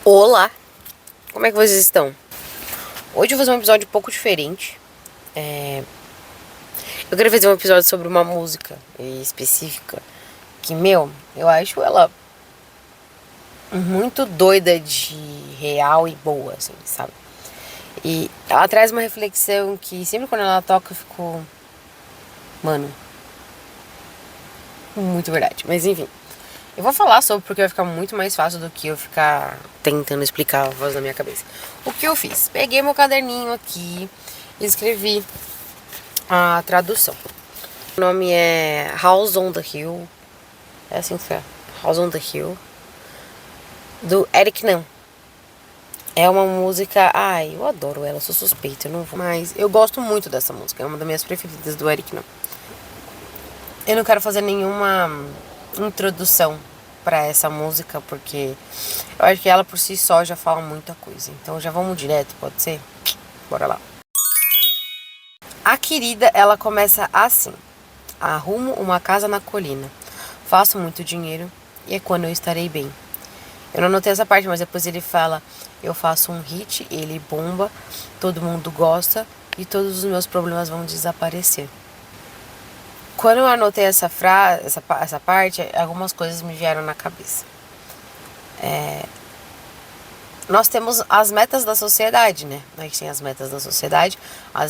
Olá! Como é que vocês estão? Hoje eu vou fazer um episódio um pouco diferente. Eu queria fazer um episódio sobre uma música específica que, eu acho ela muito doida de real e boa, assim, sabe? E ela traz uma reflexão que sempre quando ela toca eu fico... Mano, muito verdade. Mas enfim, eu vou falar sobre porque vai ficar muito mais fácil do que eu ficar tentando explicar a voz da minha cabeça. O que eu fiz? Peguei meu caderninho aqui e escrevi a tradução. O nome é House on the Hill. É assim que é. House on the Hill. Do Eric Nam. É uma música... Ai, eu adoro ela, sou suspeita, eu não vou. Mas eu gosto muito dessa música. É uma das minhas preferidas do Eric Nam. Eu não quero fazer nenhuma introdução pra essa música, porque eu acho que ela por si só já fala muita coisa. Então já vamos direto, pode ser? Bora lá. A querida, ela começa assim. Arrumo uma casa na colina. Faço muito dinheiro e é quando eu estarei bem. Eu não anotei essa parte, mas depois ele fala: eu faço um hit, ele bomba, todo mundo gosta e todos os meus problemas vão desaparecer. Quando eu anotei essa frase, essa parte, algumas coisas me vieram na cabeça. Nós temos as metas da sociedade, né? A gente tem as metas da sociedade,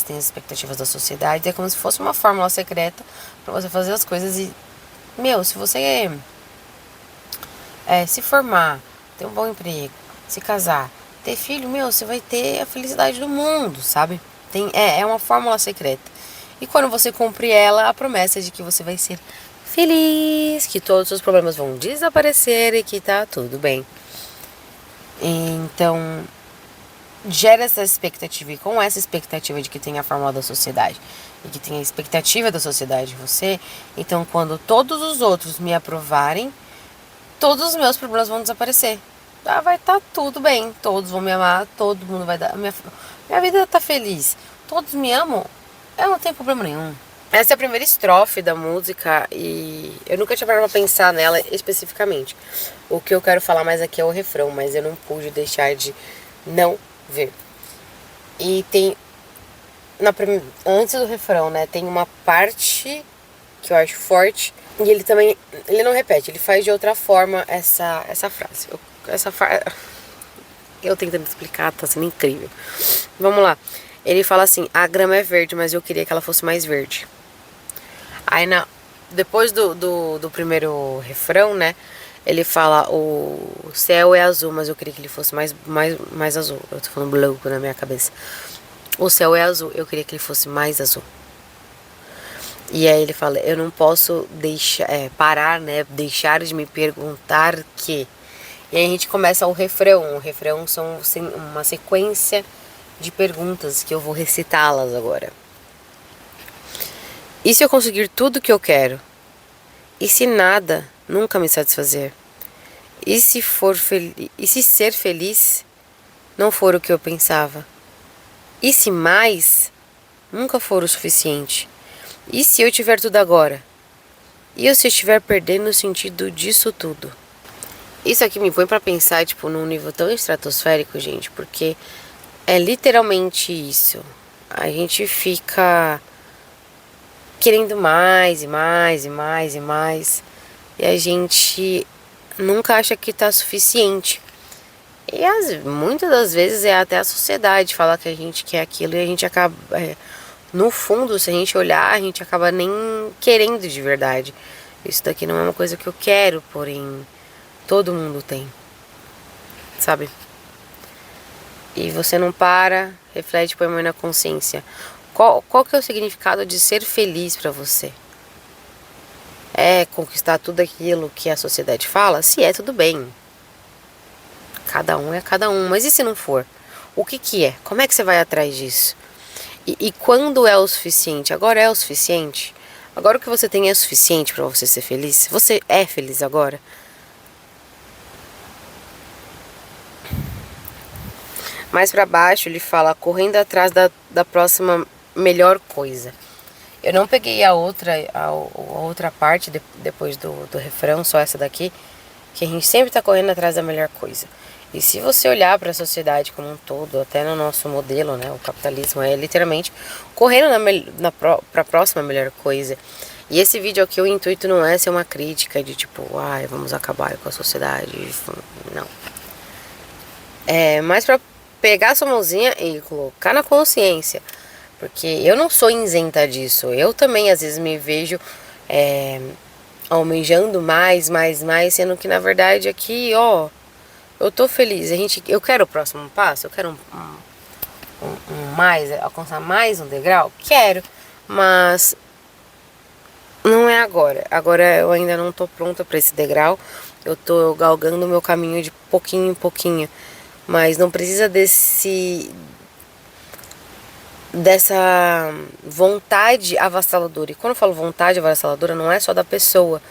tem as expectativas da sociedade. É como se fosse uma fórmula secreta pra você fazer as coisas e... se você se formar, ter um bom emprego, se casar, ter filho, você vai ter a felicidade do mundo, sabe? É uma fórmula secreta. E quando você cumpre ela, a promessa é de que você vai ser feliz, que todos os seus problemas vão desaparecer e que tá tudo bem. Então, gera essa expectativa, e com essa expectativa de que tem a fórmula da sociedade e que tem a expectativa da sociedade em você, então quando todos os outros me aprovarem, todos os meus problemas vão desaparecer. Vai estar tudo bem, todos vão me amar, todo mundo vai dar... Minha vida tá feliz, todos me amam, eu não tenho problema nenhum. Essa é a primeira estrofe da música e eu nunca tinha parado pra pensar nela especificamente. O que eu quero falar mais aqui é o refrão, mas eu não pude deixar de não ver. E tem, antes do refrão, né, tem uma parte que eu acho forte e ele também, ele não repete, ele faz de outra forma essa frase. Eu tentando explicar, tá sendo incrível. Vamos lá. Ele fala assim: a grama é verde, mas eu queria que ela fosse mais verde. Aí depois do primeiro refrão, né? Ele fala: o céu é azul, mas eu queria que ele fosse mais azul. Eu tô falando branco na minha cabeça. O céu é azul, eu queria que ele fosse mais azul. E aí ele fala: eu não posso parar, né? Deixar de me perguntar que. E aí a gente começa o refrão. O refrão são uma sequência de perguntas que eu vou recitá-las agora. E se eu conseguir tudo o que eu quero? E se nada nunca me satisfazer? E se ser feliz não for o que eu pensava? E se mais nunca for o suficiente? E se eu tiver tudo agora? E se eu estiver perdendo o sentido disso tudo? Isso aqui me põe pra pensar, tipo, num nível tão estratosférico, gente, porque é literalmente isso. A gente fica querendo mais e mais e mais e mais. E a gente nunca acha que tá suficiente. E muitas das vezes é até a sociedade falar que a gente quer aquilo e a gente acaba... no fundo, se a gente olhar, a gente acaba nem querendo de verdade. Isso daqui não é uma coisa que eu quero, porém todo mundo tem, sabe? E você não para, reflete, põe a mão na consciência. Qual que é o significado de ser feliz pra você? É conquistar tudo aquilo que a sociedade fala? Se é, tudo bem. Cada um é cada um. Mas e se não for? O que é? Como é que você vai atrás disso? E quando é o suficiente? Agora é o suficiente? Agora o que você tem é suficiente pra você ser feliz? Você é feliz agora? Mais pra baixo ele fala: correndo atrás da próxima melhor coisa. Eu não peguei a outra parte depois do refrão, só essa daqui, que a gente sempre tá correndo atrás da melhor coisa. E se você olhar para a sociedade como um todo, até no nosso modelo, né, o capitalismo é literalmente correndo para a próxima melhor coisa. E esse vídeo aqui, o intuito não é ser uma crítica de tipo, ai, vamos acabar com a sociedade. Não. É mais para pegar sua mãozinha e colocar na consciência. Porque eu não sou isenta disso. Eu também às vezes me vejo almejando mais, sendo que na verdade aqui, ó, eu tô feliz. Eu quero o próximo passo, eu quero alcançar mais um degrau? Quero, mas não é agora. Agora eu ainda não tô pronta para esse degrau. Eu tô galgando o meu caminho de pouquinho em pouquinho. Mas não precisa dessa vontade avassaladora. E quando eu falo vontade avassaladora, não é só da pessoa.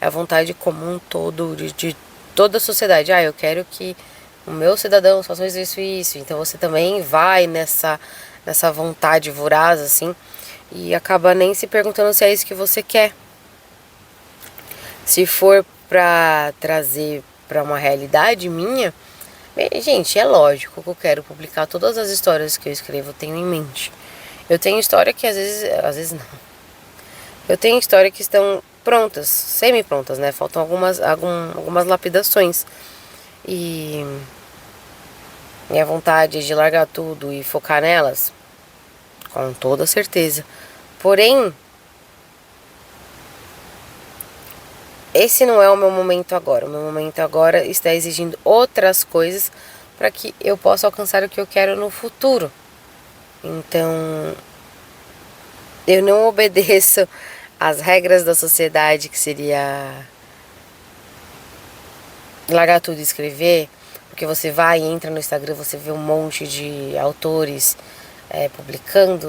É a vontade comum todo, de toda a sociedade. Ah, eu quero que o meu cidadão faça isso e isso. Então você também vai nessa vontade voraz, assim, e acaba nem se perguntando se é isso que você quer. Se for pra trazer pra uma realidade minha, gente, é lógico que eu quero publicar todas as histórias que eu escrevo, eu tenho em mente. Eu tenho história que às vezes não. Eu tenho história que estão prontas, semi-prontas, né? Faltam algumas lapidações. E minha vontade é de largar tudo e focar nelas, com toda certeza. Porém, esse não é o meu momento agora. O meu momento agora está exigindo outras coisas para que eu possa alcançar o que eu quero no futuro. Então, eu não obedeço às regras da sociedade, que seria largar tudo e escrever, porque você vai e entra no Instagram, você vê um monte de autores publicando,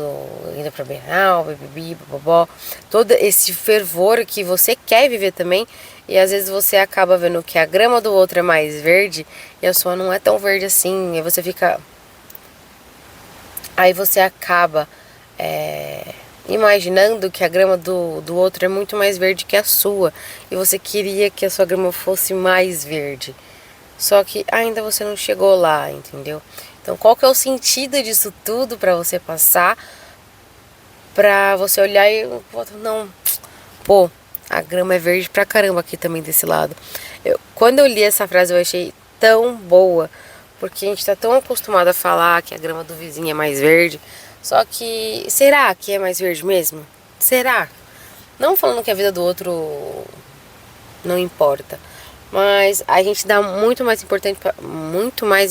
indo pra Bienal, bibibi, bobó, todo esse fervor que você quer viver também, e às vezes você acaba vendo que a grama do outro é mais verde e a sua não é tão verde assim, aí você acaba imaginando que a grama do outro é muito mais verde que a sua, e você queria que a sua grama fosse mais verde. Só que ainda você não chegou lá, entendeu? Então, qual que é o sentido disso tudo para você passar? Pra você olhar e não, pô, a grama é verde pra caramba aqui também desse lado. Quando eu li essa frase eu achei tão boa, porque a gente tá tão acostumado a falar que a grama do vizinho é mais verde. Só que, será que é mais verde mesmo? Será? Não falando que a vida do outro não importa, mas a gente dá muito mais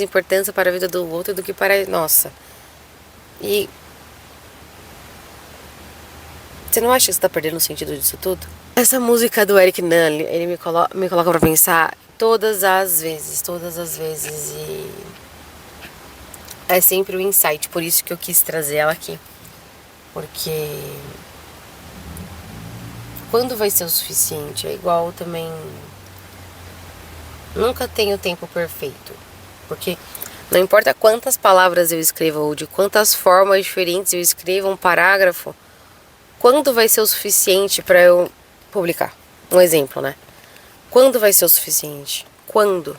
importância para a vida do outro do que para a nossa. E você não acha que você tá perdendo o sentido disso tudo? Essa música do Eric Nunn, ele me coloca pra pensar todas as vezes, e é sempre o insight, por isso que eu quis trazer ela aqui. Porque quando vai ser o suficiente? É igual também, nunca tenho tempo perfeito, porque não importa quantas palavras eu escreva ou de quantas formas diferentes eu escreva um parágrafo, quando vai ser o suficiente para eu publicar? Um exemplo, né? Quando vai ser o suficiente? Quando?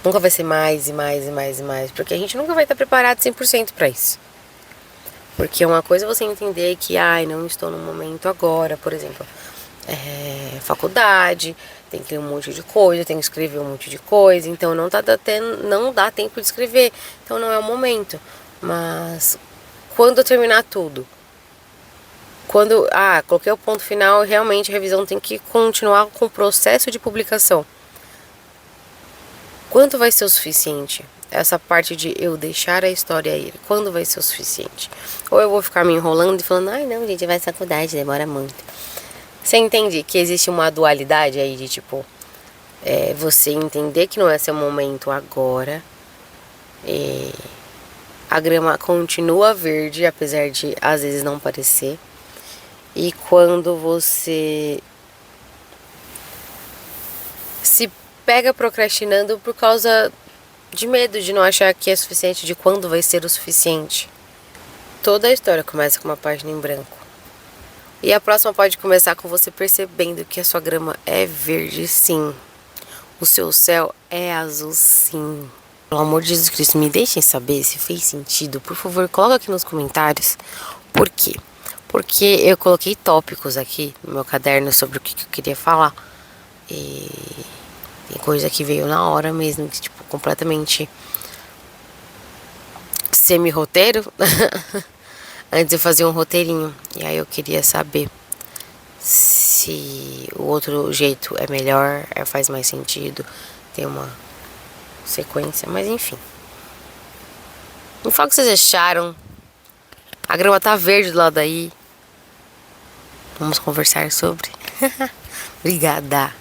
Nunca vai ser mais e mais e mais e mais, porque a gente nunca vai estar preparado 100% para isso. Porque uma coisa é você entender que, ai, não estou no momento agora, por exemplo, faculdade, tem que ler um monte de coisa, tem que escrever um monte de coisa, então não dá tempo de escrever, então não é o momento. Mas quando eu terminar tudo, coloquei o ponto final, realmente a revisão tem que continuar com o processo de publicação. Quando vai ser o suficiente? Essa parte de eu deixar a história ir, quando vai ser o suficiente? Ou eu vou ficar me enrolando e falando, ai não, gente, vai faculdade, demora muito. Você entende que existe uma dualidade aí de tipo, você entender que não é seu momento agora, a grama continua verde, apesar de às vezes não parecer. E quando você se pega procrastinando por causa de medo de não achar que é suficiente, de quando vai ser o suficiente. Toda a história começa com uma página em branco. E a próxima pode começar com você percebendo que a sua grama é verde, sim. O seu céu é azul sim. Pelo amor de Jesus Cristo, me deixem saber se fez sentido. Por favor, coloca aqui nos comentários. Por quê? Porque eu coloquei tópicos aqui no meu caderno sobre o que eu queria falar. E tem coisa que veio na hora mesmo, que, tipo, completamente semi-roteiro. Antes eu fazia um roteirinho. E aí eu queria saber se o outro jeito é melhor, faz mais sentido, tem uma sequência, mas enfim. Me fala o que vocês acharam. A grama tá verde do lado daí. Vamos conversar sobre. Obrigada.